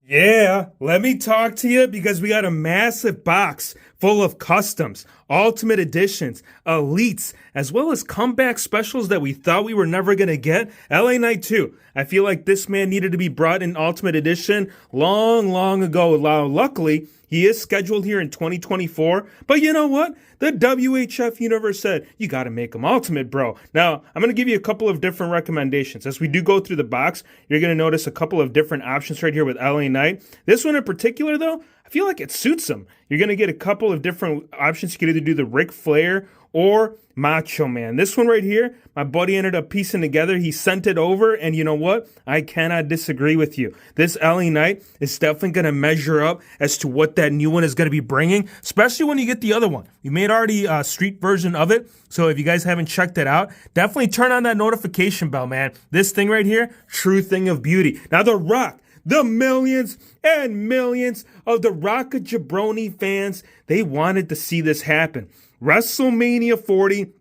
Yeah, let me talk to you because we got a massive box full of customs, ultimate editions, elites, as well as comeback specials that we thought we were never going to get. LA Knight 2. I feel like this man needed to be brought in ultimate edition long ago. Now, luckily, he is scheduled here in 2024. But you know what? The WHF universe said, you got to make him ultimate, bro. Now, I'm going to give you a couple of different recommendations. As we do go through the box, you're going to notice a couple of different options right here with LA Knight. This one in particular, though, I feel like it suits him. You're going to get a couple of different options. You can either do the Ric Flair or Macho Man. This one right here, my buddy ended up piecing together. He sent it over, and you know what? I cannot disagree with you. This LA Knight is definitely going to measure up as to what that new one is going to be bringing, especially when you get the other one. We made already a street version of it, so if you guys haven't checked it out, definitely turn on that notification bell, man. This thing right here, true thing of beauty. Now, The Rock. The millions and millions of the Rock Jabroni fans, they wanted to see this happen. WrestleMania 40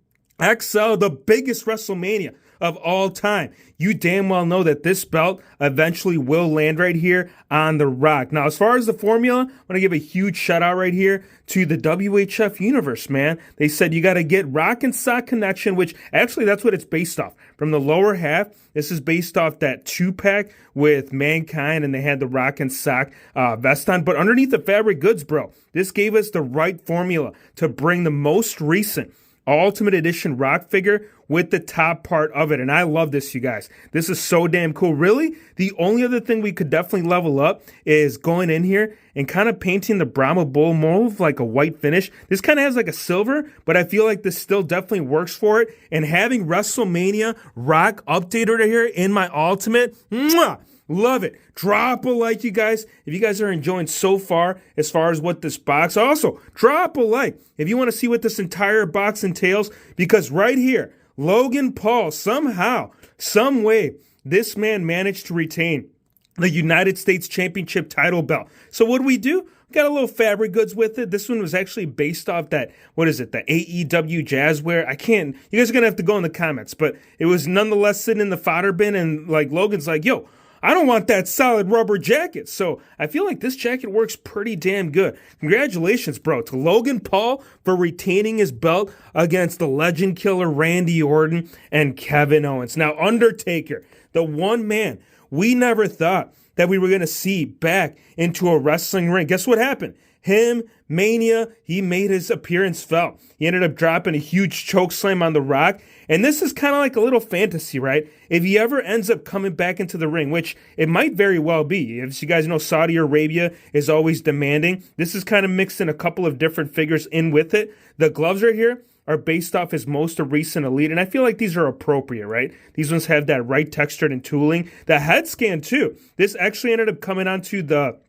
XL, the biggest WrestleMania of all time. You damn well know that this belt eventually will land right here on The Rock. Now, as far as the formula, I'm going to give a huge shout out right here to the WHF universe, man. They said you got to get Rock and Sock Connection, which actually that's what it's based off. From the lower half, this is based off that 2-pack with Mankind, and they had the Rock and Sock vest on. But underneath the fabric goods, bro, this gave us the right formula to bring the most recent Ultimate Edition Rock figure with the top part of it. And I love this, you guys. This is so damn cool. Really, the only other thing we could definitely level up is going in here and kind of painting the Brahma Bull more of like a white finish. This kind of has like a silver, but I feel like this still definitely works for it. And having WrestleMania Rock updated right here in my Ultimate, mwah! Love it. Drop a like, you guys, if you guys are enjoying so far as what this box. Also, drop a like if you want to see what this entire box entails, because right here, Logan Paul, somehow, some way, this man managed to retain the United States Championship title belt. So what do? We got a little fabric goods with it. This one was actually based off that, what is it, the AEW Jazzware. You guys are going to have to go in the comments, but it was nonetheless sitting in the fodder bin, and like Logan's like, yo, I don't want that solid rubber jacket. So I feel like this jacket works pretty damn good. Congratulations, bro, to Logan Paul for retaining his belt against the legend killer Randy Orton and Kevin Owens. Now, Undertaker, the one man we never thought that we were going to see back into a wrestling ring. Guess what happened? Him, Mania, he made his appearance felt. He ended up dropping a huge choke slam on The Rock. And this is kind of like a little fantasy, right? If he ever ends up coming back into the ring, which it might very well be. As you guys know, Saudi Arabia is always demanding. This is kind of mixed in a couple of different figures in with it. The gloves right here are based off his most recent Elite, and I feel like these are appropriate, right? These ones have that right textured and tooling. The head scan, too. This actually ended up coming onto the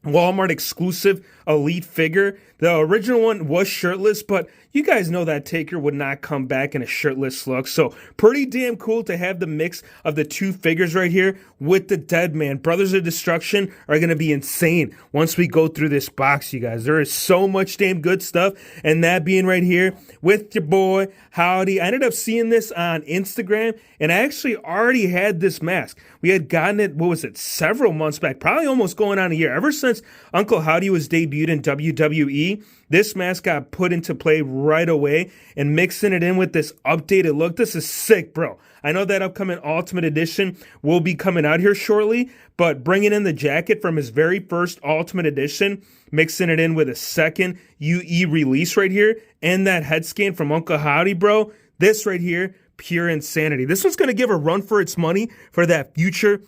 Walmart exclusive Elite figure. The original one was shirtless, but you guys know that Taker would not come back in a shirtless look. So pretty damn cool to have the mix of the two figures right here with the Dead Man. Brothers of Destruction are going to be insane once we go through this box, you guys. There is so much damn good stuff. And that being right here with your boy, Howdy. I ended up seeing this on Instagram, and I actually already had this mask. We had gotten it, several months back, probably almost going on a year. Ever since Uncle Howdy was debuted in WWE, this mask got put into play right away, and mixing it in with this updated look. This is sick, bro. I know that upcoming Ultimate Edition will be coming out here shortly, but bringing in the jacket from his very first Ultimate Edition, mixing it in with a second UE release right here, and that head scan from Uncle Howdy, bro. This right here, pure insanity. This one's going to give a run for its money for that future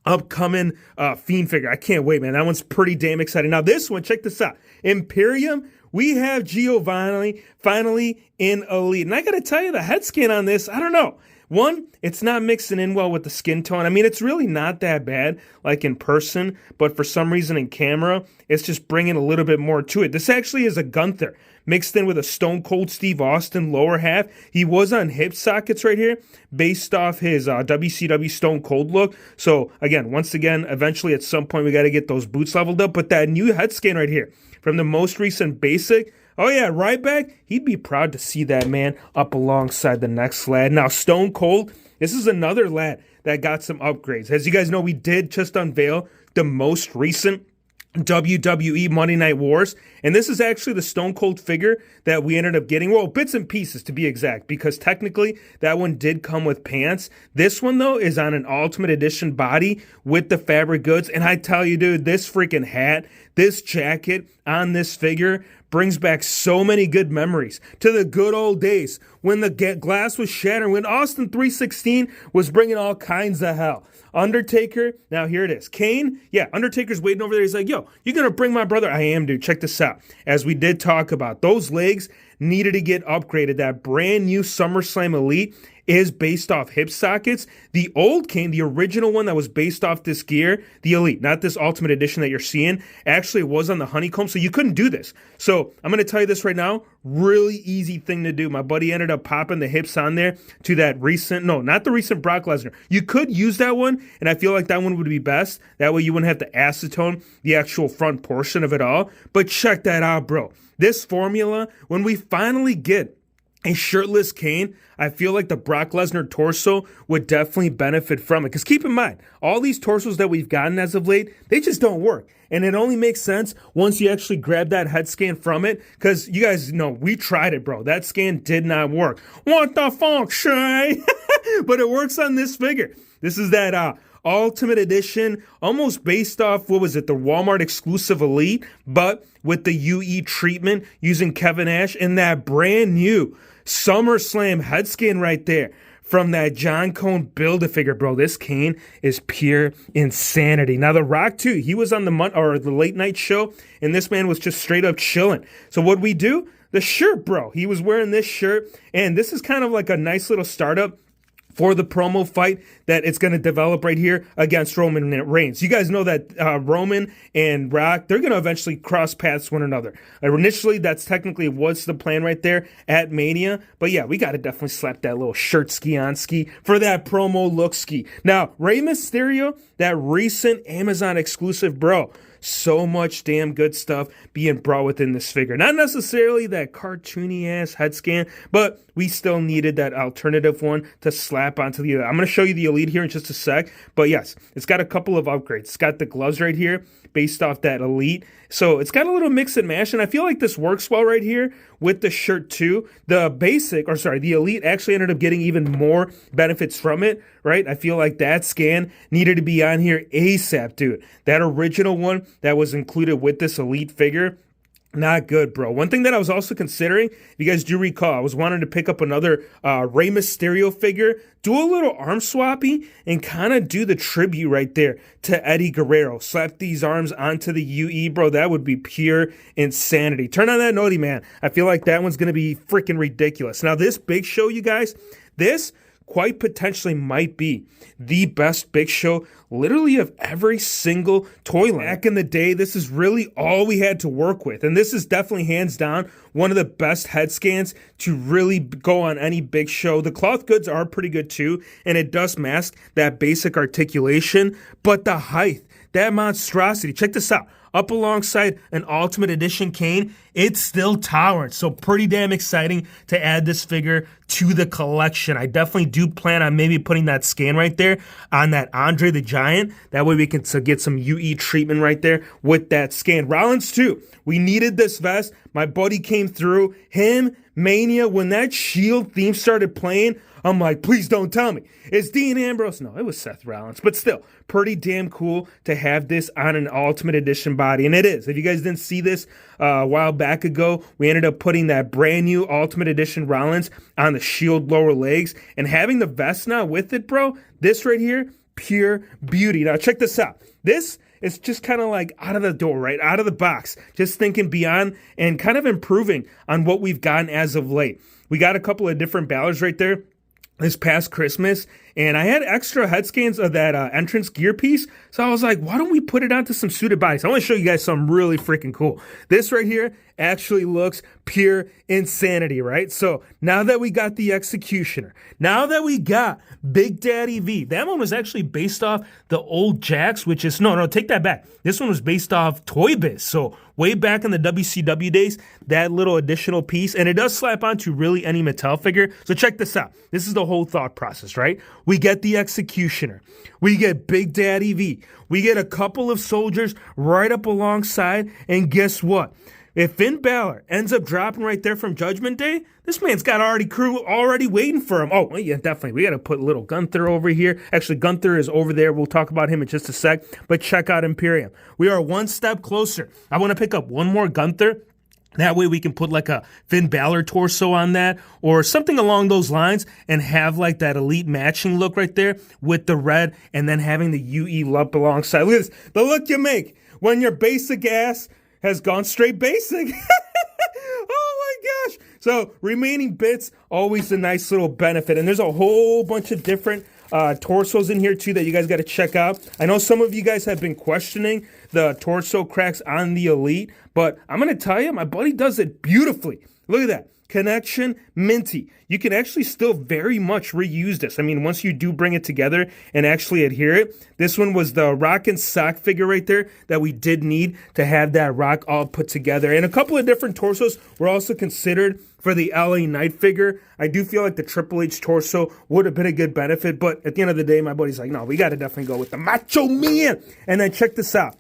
upcoming Fiend figure. I can't wait, man. That one's pretty damn exciting. Now this one, check this out. Imperium, we have Giovanni finally in Elite. And I got to tell you, the head scan on this, I don't know. One, it's not mixing in well with the skin tone. I mean, it's really not that bad, like in person, but for some reason in camera, it's just bringing a little bit more to it. This actually is a Gunther mixed in with a Stone Cold Steve Austin lower half. He was on hip sockets right here, based off his WCW Stone Cold look. So again, once again, eventually at some point we got to get those boots leveled up. But that new head scan right here from the most recent basic, oh yeah, Ryback, he'd be proud to see that man up alongside the next lad. Now Stone Cold, this is another lad that got some upgrades. As you guys know, we did just unveil the most recent WWE Monday Night Wars. And this is actually the Stone Cold figure that we ended up getting. Well, bits and pieces to be exact, because technically that one did come with pants. This one, though, is on an Ultimate Edition body with the fabric goods. And I tell you, dude, this freaking hat, this jacket on this figure brings back so many good memories to the good old days when the glass was shattering, when Austin 316 was bringing all kinds of hell. Undertaker, now here it is. Kane, yeah, Undertaker's waiting over there. He's like, yo, you gonna bring my brother? I am, dude. Check this out. As we did talk about, those legs needed to get upgraded. That brand new SummerSlam Elite is based off hip sockets. The old Kane, the original one that was based off this gear, the Elite, not this Ultimate Edition that you're seeing, actually was on the honeycomb, so you couldn't do this. So I'm going to tell you this right now, really easy thing to do. My buddy ended up popping the hips on there to that recent, no, not the recent Brock Lesnar. You could use that one, and I feel like that one would be best. That way you wouldn't have to acetone the actual front portion of it all. But check that out, bro. This formula, when we finally get a shirtless Kane, I feel like the Brock Lesnar torso would definitely benefit from it. Because keep in mind, all these torsos that we've gotten as of late, they just don't work. And it only makes sense once you actually grab that head scan from it. Because you guys know, we tried it, bro. That scan did not work. What the fuck, Shay? But it works on this figure. This is that Ultimate Edition, almost based off, what was it, the Walmart exclusive Elite, but with the UE treatment using Kevin Nash and that brand new SummerSlam head scan right there from that John Cone Build-A-Figure, bro. This Kane is pure insanity. Now, The Rock, too, he was on the late night show, and this man was just straight up chilling. So what'd we do? The shirt, bro. He was wearing this shirt, and this is kind of like a nice little startup for the promo fight that it's going to develop right here against Roman Reigns. You guys know that Roman and Rock, they're going to eventually cross paths one another. Initially, that's technically what's the plan right there at Mania. But yeah, we got to definitely slap that little shirt ski on ski for that promo look ski. Now, Rey Mysterio, that recent Amazon exclusive, bro. So much damn good stuff being brought within this figure. Not necessarily that cartoony ass head scan, but we still needed that alternative one to slap onto the. I'm going to show you the Elite here in just a sec. But yes, it's got a couple of upgrades. It's got the gloves right here based off that Elite. So it's got a little mix and mash, and I feel like this works well right here with the shirt too. The Elite actually ended up getting even more benefits from it, right? I feel like that scan needed to be on here ASAP, dude. That original one that was included with this Elite figure, not good, bro. One thing that I was also considering, if you guys do recall, I was wanting to pick up another Rey Mysterio figure, do a little arm swappy, and kind of do the tribute right there to Eddie Guerrero. Slap these arms onto the UE, bro. That would be pure insanity. Turn on that Noti, man. I feel like that one's going to be freaking ridiculous. Now, this Big Show, you guys, this quite potentially might be the best Big Show literally of every single toy line. Back in the day, this is really all we had to work with. And this is definitely hands down one of the best head scans to really go on any Big Show. The cloth goods are pretty good too, and it does mask that basic articulation, but the height, that monstrosity, check this out. Up alongside an Ultimate Edition Kane, it's still towering. So pretty damn exciting to add this figure to the collection. I definitely do plan on maybe putting that scan right there on that Andre the Giant. That way we can get some UE treatment right there with that scan. Rollins too. We needed this vest. My buddy came through. Him, Mania, when that Shield theme started playing, I'm like, please don't tell me it's Dean Ambrose. No, it was Seth Rollins. But still, pretty damn cool to have this on an Ultimate Edition body. And it is. If you guys didn't see this a while back ago, we ended up putting that brand new Ultimate Edition Rollins on the Shield lower legs. And having the vest now with it, bro, this right here, pure beauty. Now, check this out. This is just kind of like out of the door, right? Out of the box. Just thinking beyond and kind of improving on what we've gotten as of late. We got a couple of different ballards right there this past Christmas, and I had extra head scans of that entrance gear piece, so I was like, why don't we put it onto some suited bodies? I want to show you guys something really freaking cool. This right here actually looks pure insanity, right? So now that we got the Executioner, now that we got Big Daddy V, that one was actually based off the old Jax, which is, no, take that back. This one was based off Toy Biz, so way back in the WCW days, that little additional piece, and it does slap onto really any Mattel figure. So check this out. This is the whole thought process, right? We get the Executioner. We get Big Daddy V. We get a couple of soldiers right up alongside. And guess what? If Finn Balor ends up dropping right there from Judgment Day, this man's got crew already waiting for him. Oh, yeah, definitely. We got to put little Gunther over here. Actually, Gunther is over there. We'll talk about him in just a sec. But check out Imperium. We are one step closer. I want to pick up one more Gunther. That way we can put like a Finn Balor torso on that or something along those lines and have like that elite matching look right there with the red and then having the UE lump alongside. Look at this. The look you make when your basic ass has gone straight basic. Oh my gosh. So remaining bits, always a nice little benefit. And there's a whole bunch of different torsos in here too that you guys got to check out. I know some of you guys have been questioning the torso cracks on the Elite, but I'm going to tell you, my buddy does it beautifully. Look at that. Connection, minty. You can actually still very much reuse this. I mean, once you do bring it together and actually adhere it, this one was the Rock and Sock figure right there that we did need to have that Rock all put together. And a couple of different torsos were also considered for the LA Knight figure. I do feel like the Triple H torso would have been a good benefit, but at the end of the day, my buddy's like, no, we got to definitely go with the Macho Man. And then check this out.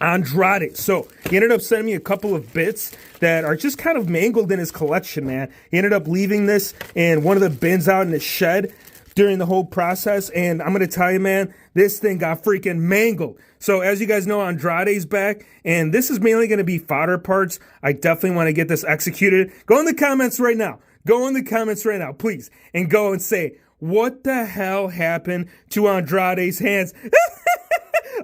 Andrade. So he ended up sending me a couple of bits that are just kind of mangled in his collection, man. He ended up leaving this in one of the bins out in the shed during the whole process. And I'm going to tell you, man, this thing got freaking mangled. So as you guys know, Andrade's back, and this is mainly going to be fodder parts. I definitely want to get this executed. Go in the comments right now. Go in the comments right now, please, and go and say, what the hell happened to Andrade's hands?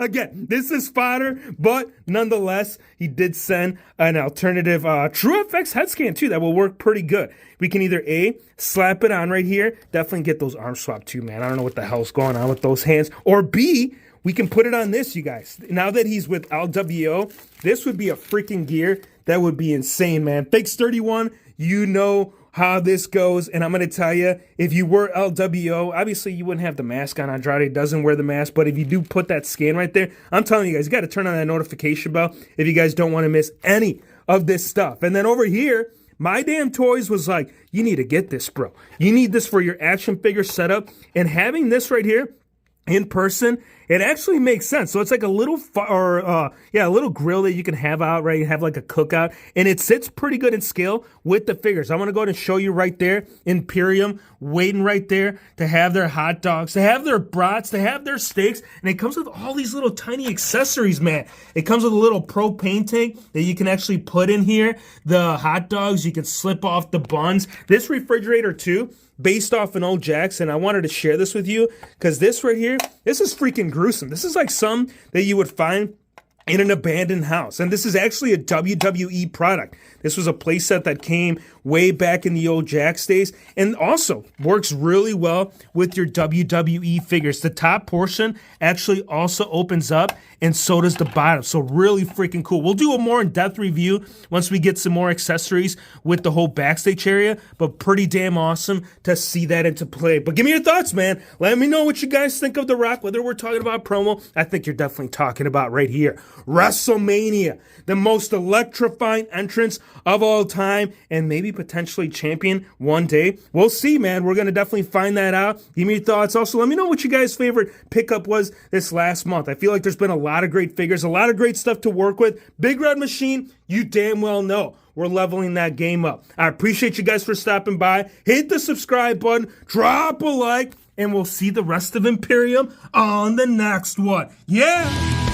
Again, this is fodder, but nonetheless, he did send an alternative TrueFX head scan too that will work pretty good. We can either A, slap it on right here, definitely get those arms swapped too, man. I don't know what the hell's going on with those hands. Or B, we can put it on this, you guys. Now that he's with LWO, this would be a freaking gear that would be insane, man. Fakes 31, you know how this goes, and I'm going to tell you, if you were LWO, obviously you wouldn't have the mask on. Andrade doesn't wear the mask, but if you do put that scan right there, I'm telling you guys, you got to turn on that notification bell if you guys don't want to miss any of this stuff. And then over here, My Damn Toys was like, you need to get this, bro. You need this for your action figure setup, and having this right here in person, it actually makes sense. So it's like a little a little grill that you can have out, right? You have like a cookout, and it sits pretty good in scale with the figures. I'm going to go ahead and show you right there, Imperium waiting right there to have their hot dogs, to have their brats, to have their steaks, and it comes with all these little tiny accessories, man. It comes with a little propane tank that you can actually put in here. The hot dogs, you can slip off the buns. This refrigerator too, based off an old Jackson. I wanted to share this with you because this right here, this is freaking gruesome. This is like some that you would find in an abandoned house. And this is actually a WWE product. This was a playset that came way back in the old Jax days and also works really well with your WWE figures. The top portion actually also opens up and so does the bottom. So really freaking cool. We'll do a more in-depth review once we get some more accessories with the whole backstage area, but pretty damn awesome to see that into play. But give me your thoughts, man. Let me know what you guys think of The Rock, whether we're talking about promo. I think you're definitely talking about right here. Wrestlemania, the most electrifying entrance of all time and maybe potentially champion one day. We'll see, man. We're going to definitely find that out. Give me your thoughts. Also, let me know what you guys' favorite pickup was this last month. I feel like there's been a lot of great figures, a lot of great stuff to work with. Big Red Machine, you damn well know we're leveling that game up. I appreciate you guys for stopping by. Hit the subscribe button, drop a like, and we'll see the rest of Imperium on the next one. Yeah!